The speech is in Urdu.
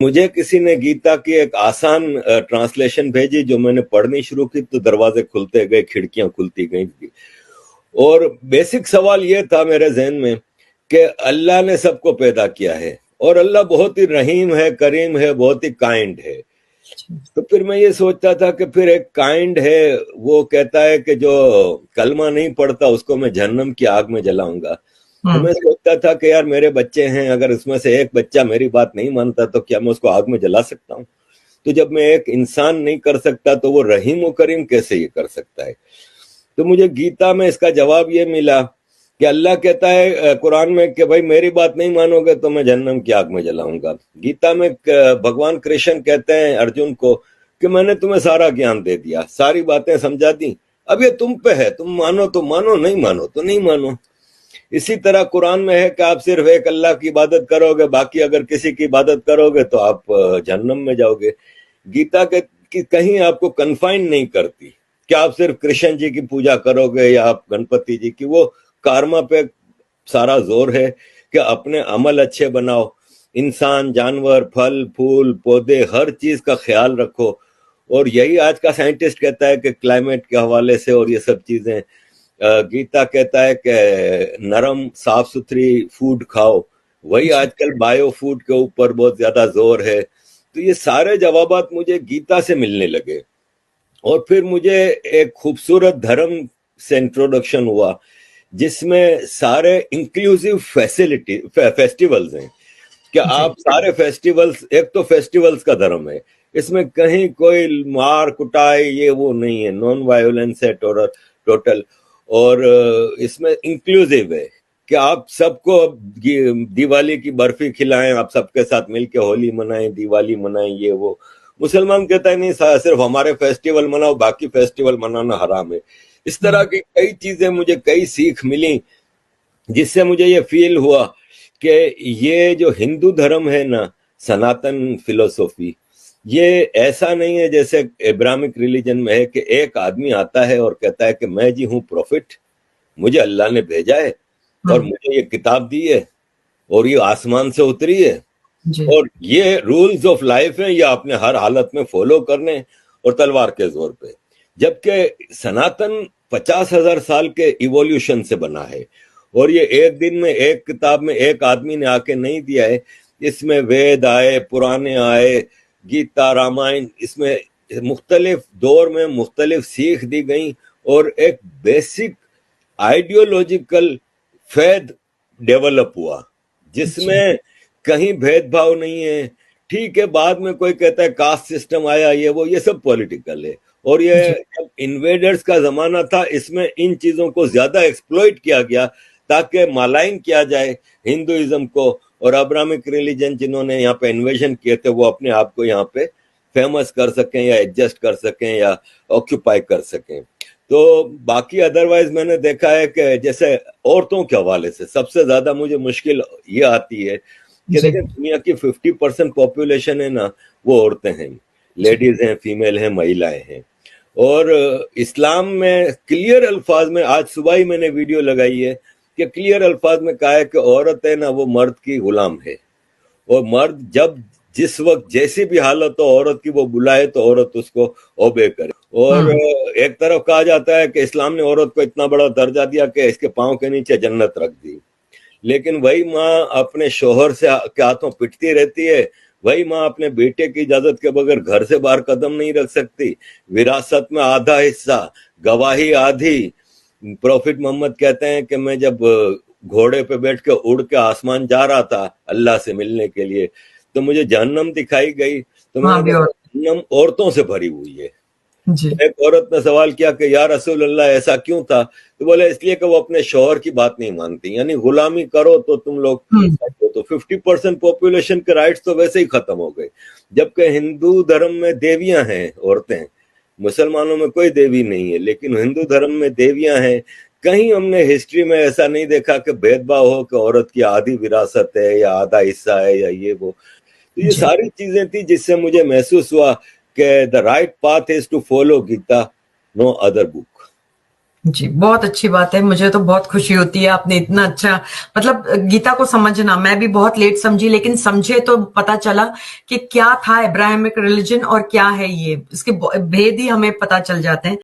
مجھے کسی نے گیتا کی ایک آسان ٹرانسلیشن بھیجی جو میں نے پڑھنی شروع کی تو دروازے کھلتے گئے، کھڑکیاں کھلتی گئیں، اور بیسک سوال یہ تھا میرے ذہن میں کہ اللہ نے سب کو پیدا کیا ہے اور اللہ بہت ہی رحیم ہے، کریم ہے، بہت ہی کائنڈ ہے. تو پھر میں یہ سوچتا تھا کہ پھر ایک کائنڈ ہے وہ کہتا ہے کہ جو کلمہ نہیں پڑھتا اس کو میں جہنم کی آگ میں جلاؤں گا. تو میں سوچتا تھا کہ یار میرے بچے ہیں، اگر اس میں سے ایک بچہ میری بات نہیں مانتا تو کیا میں اس کو آگ میں جلا سکتا ہوں؟ تو جب میں ایک انسان نہیں کر سکتا تو وہ رحیم و کریم کیسے یہ کر سکتا ہے؟ تو مجھے گیتا میں اس کا جواب یہ ملا کہ اللہ کہتا ہے قرآن میں کہ بھائی میری بات نہیں مانو گے تو میں جہنم کی آگ میں جلاؤں گا. گیتا میں بھگوان کرشن کہتے ہیں ارجن کو کہ میں نے تمہیں سارا گیان دے دیا، ساری باتیں سمجھا دی، اب یہ تم پہ ہے، تم مانو تو مانو، نہیں مانو تو نہیں مانو. اسی طرح قرآن میں ہے کہ آپ صرف ایک اللہ کی عبادت کرو گے، باقی اگر کسی کی عبادت کرو گے تو آپ جہنم میں جاؤ گے. گیتا کہ کہیں آپ کو کنفائن نہیں کرتی کہ آپ صرف کرشن جی کی پوجا کرو گے یا آپ گنپتی جی کی. وہ کارما پہ سارا زور ہے کہ اپنے عمل اچھے بناؤ، انسان، جانور، پھل پھول پودے ہر چیز کا خیال رکھو. اور یہی آج کا سائنٹسٹ کہتا ہے کہ کلائمیٹ کے حوالے سے اور یہ سب چیزیں. گیتا کہتا ہے کہ نرم صاف ستھری فوڈ کھاؤ، وہی آج کل بایو فوڈ کے اوپر بہت زیادہ زور ہے. تو یہ سارے جوابات مجھے گیتا سے ملنے لگے. اور پھر مجھے ایک خوبصورت دھرم سے انٹروڈکشن ہوا جس میں سارے انکلوسیو فیسٹیولز ہیں کہ آپ سارے فیسٹیولز، ایک تو فیسٹیولز کا دھرم ہے، اس میں کہیں کوئی مار کٹائی یہ وہ نہیں ہے، نان وائلنس ہے ٹوٹل. اور اس میں انکلوسیو ہے کہ آپ سب کو دیوالی کی برفی کھلائیں، آپ سب کے ساتھ مل کے ہولی منائیں، دیوالی منائیں، یہ وہ. مسلمان کہتا ہے نہیں صرف ہمارے فیسٹیول مناؤ، باقی فیسٹیول منانا حرام ہے. اس طرح کی کئی چیزیں مجھے کئی سیکھ ملی جس سے مجھے یہ فیل ہوا کہ یہ جو ہندو دھرم ہے نا، سناتن فلسفی، یہ ایسا نہیں ہے جیسے ابراہمک ریلیجن میں ہے کہ ایک آدمی آتا ہے اور کہتا ہے کہ میں جی ہوں پروفٹ، مجھے اللہ نے بھیجا ہے اور مجھے یہ کتاب دی ہے اور یہ آسمان سے اتری ہے اور یہ رولز آف لائف ہیں، یہ آپ نے ہر حالت میں فالو کرنے اور تلوار کے زور پہ. جبکہ سناتن 50,000 سال کے ایوولوشن سے بنا ہے اور یہ ایک دن میں ایک کتاب میں ایک آدمی نے آ کے نہیں دیا ہے. اس میں وید آئے، پرانے آئے، گیتا، رامائن، اس میں مختلف دور میں مختلف سیکھ دی گئیں اور ایک بیسک آئیڈیولوجیکل فیض ڈیولپ ہوا جس میں کہیں بھید بھاؤ نہیں ہے. ٹھیک ہے بعد میں کوئی کہتا ہے کاسٹ سسٹم آیا، یہ سب پولیٹیکل ہے. اور یہ جب انویڈرز کا زمانہ تھا اس میں ان چیزوں کو زیادہ ایکسپلوئٹ کیا گیا تاکہ مالائن کیا جائے ہندوازم کو، اور ابراہمک ریلیجن جنہوں نے یہاں پہ انویژن کیے تھے وہ اپنے آپ کو یہاں پہ فیمس کر سکیں یا ایڈجسٹ کر سکیں یا آکیوپائی کر سکیں. تو باقی ادروائز میں نے دیکھا ہے کہ جیسے عورتوں کے حوالے سے سب سے زیادہ مجھے مشکل یہ آتی ہے کہ دیکھیں دنیا کی 50% پاپولیشن ہے نا وہ عورتیں ہیں، لیڈیز ہیں، فیمیل ہیں، مہیلائیں ہیں. اور اسلام میں کلیئر الفاظ میں، آج صبح ہی میں نے ویڈیو لگائی ہے کہ کلیئر الفاظ میں کہا ہے کہ عورت ہے نا وہ مرد کی غلام ہے، اور مرد جب جس وقت جیسی بھی حالت ہو عورت کی وہ بلائے تو عورت اس کو اوبے کرے. اور ایک طرف کہا جاتا ہے کہ اسلام نے عورت کو اتنا بڑا درجہ دیا کہ اس کے پاؤں کے نیچے جنت رکھ دی، لیکن وہی ماں اپنے شوہر سے کے ہاتھوں پٹتی رہتی ہے، وہی ماں اپنے بیٹے کی اجازت کے بغیر گھر سے باہر قدم نہیں رکھ سکتی. وراثت میں آدھا حصہ، گواہی آدھی. پروفٹ محمد کہتے ہیں کہ میں جب گھوڑے پہ بیٹھ کے اڑ کے آسمان جا رہا تھا اللہ سے ملنے کے لیے تو مجھے جہنم دکھائی گئی، تو میں نے کہا جہنم عورتوں سے بھری ہوئی ہے. ایک عورت نے سوال کیا کہ یا رسول اللہ ایسا کیوں تھا؟ تو بولے اس لیے کہ وہ اپنے شوہر کی بات نہیں مانتی، یعنی غلامی کرو تو تم لوگ تو 50% پاپولیشن کے رائٹس تو ویسے ہی ختم ہو گئے. جبکہ ہندو دھرم میں دیویاں ہیں عورتیں، مسلمانوں میں کوئی دیوی نہیں ہے لیکن ہندو دھرم میں دیویاں ہیں. کہیں ہم نے ہسٹری میں ایسا نہیں دیکھا کہ بھید بھاؤ ہو کہ عورت کی آدھی وراثت ہے یا آدھا حصہ ہے یا یہ وہ. تو یہ ساری چیزیں تھی جس سے مجھے محسوس ہوا کہ the right path is to follow Gita, no other book. جی بہت اچھی بات ہے، مجھے تو بہت خوشی ہوتی ہے آپ نے اتنا اچھا مطلب گیتا کو سمجھنا. میں بھی بہت لیٹ سمجھی، لیکن سمجھے تو پتا چلا کہ کیا تھا ابراہمک ریلیجن اور کیا ہے یہ، اس کے بھید ہی ہمیں پتا چل جاتے ہیں.